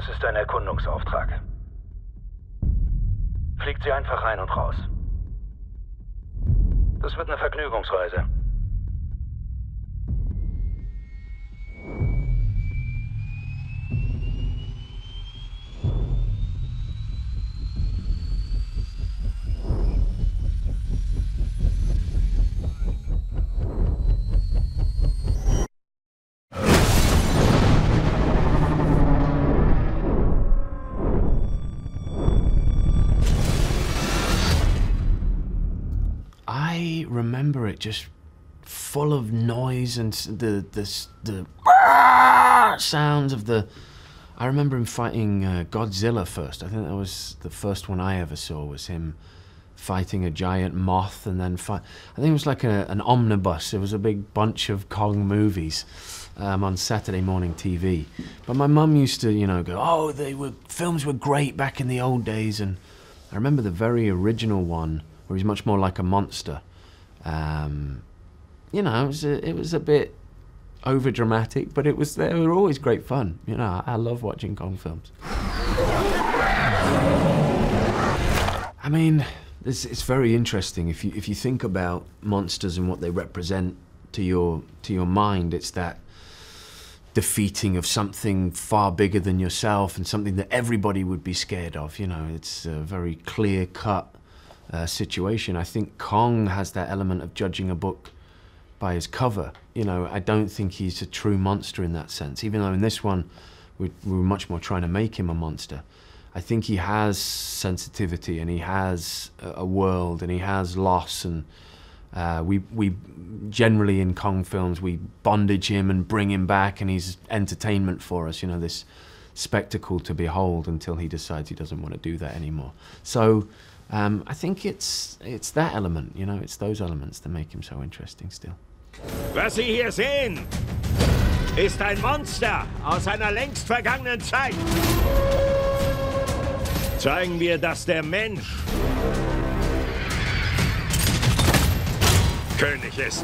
Das ist ein Erkundungsauftrag. Fliegt sie einfach rein und raus. Das wird eine Vergnügungsreise. I remember it just full of noise and the sounds of the... I remember him fighting Godzilla first. I think that was the first one I ever saw, was him fighting a giant moth, and then I think it was like an omnibus. It was a big bunch of Kong movies on Saturday morning TV. But my mum used to, you know, go, oh, films were great back in the old days. And I remember the very original one, where he's much more like a monster. You know, it was a bit over dramatic, but they were always great fun. You know, I love watching Kong films. I mean, it's very interesting if you think about monsters and what they represent to your mind. It's that defeating of something far bigger than yourself and something that everybody would be scared of. You know, it's a very clear-cut situation. I think Kong has that element of judging a book by his cover. You know, I don't think he's a true monster in that sense, even though in this one we were much more trying to make him a monster. I think he has sensitivity, and he has a world, and he has loss, and we generally in Kong films we bondage him and bring him back, and he's entertainment for us, you know, this spectacle to behold until he decides he doesn't want to do that anymore. So I think it's that element, you know, it's those elements that make him so interesting still. Was Sie hier sehen, ist ein Monster aus einer längst vergangenen Zeit. Zeigen wir, dass der Mensch König ist.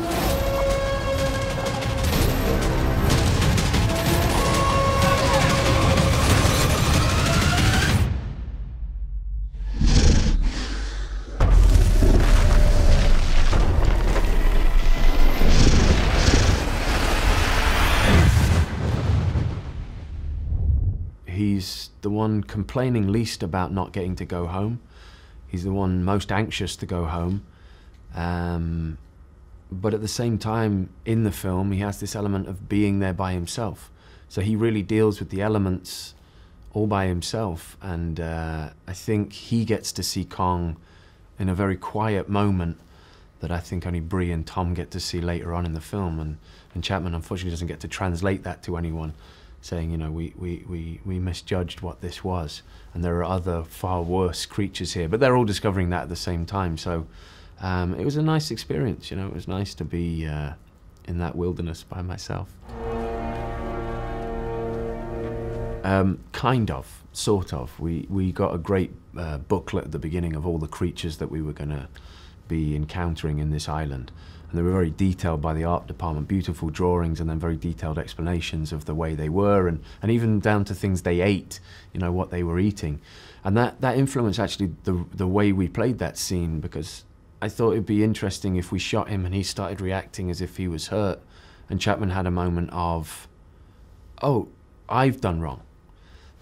He's the one complaining least about not getting to go home. He's the one most anxious to go home. But at the same time, in the film, he has this element of being there by himself. So he really deals with the elements all by himself. And I think he gets to see Kong in a very quiet moment that I think only Bree and Tom get to see later on in the film. And Chapman, unfortunately, doesn't get to translate that to anyone, saying, you know, we misjudged what this was, and there are other far worse creatures here, but they're all discovering that at the same time. So it was a nice experience, you know, it was nice to be in that wilderness by myself. Kind of, sort of. We got a great booklet at the beginning of all the creatures that we were gonna be encountering in this island. And they were very detailed by the art department, beautiful drawings, and then very detailed explanations of the way they were, and even down to things they ate, you know, what they were eating. And that influenced actually the way we played that scene, because I thought it'd be interesting if we shot him and he started reacting as if he was hurt, and Chapman had a moment of, oh, I've done wrong.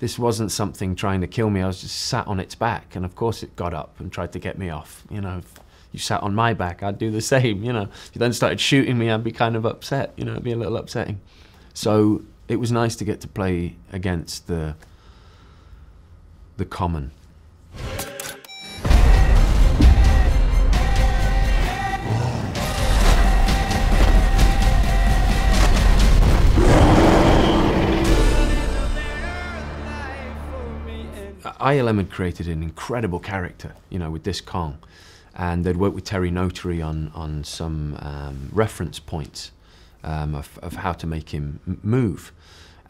This wasn't something trying to kill me, I was just sat on its back, and of course it got up and tried to get me off, you know. You sat on my back, I'd do the same, you know. If you then started shooting me, I'd be kind of upset, you know, it'd be a little upsetting. So it was nice to get to play against the common. ILM had created an incredible character, you know, with this Kong. And they'd worked with Terry Notary on some reference points of how to make him move.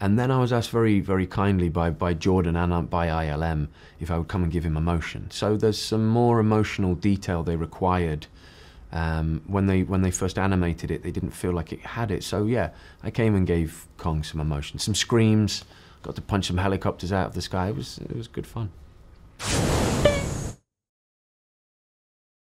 And then I was asked very, very kindly by Jordan and by ILM if I would come and give him emotion. So there's some more emotional detail they required. When they first animated it, they didn't feel like it had it. So yeah, I came and gave Kong some emotion, some screams, got to punch some helicopters out of the sky. It was good fun.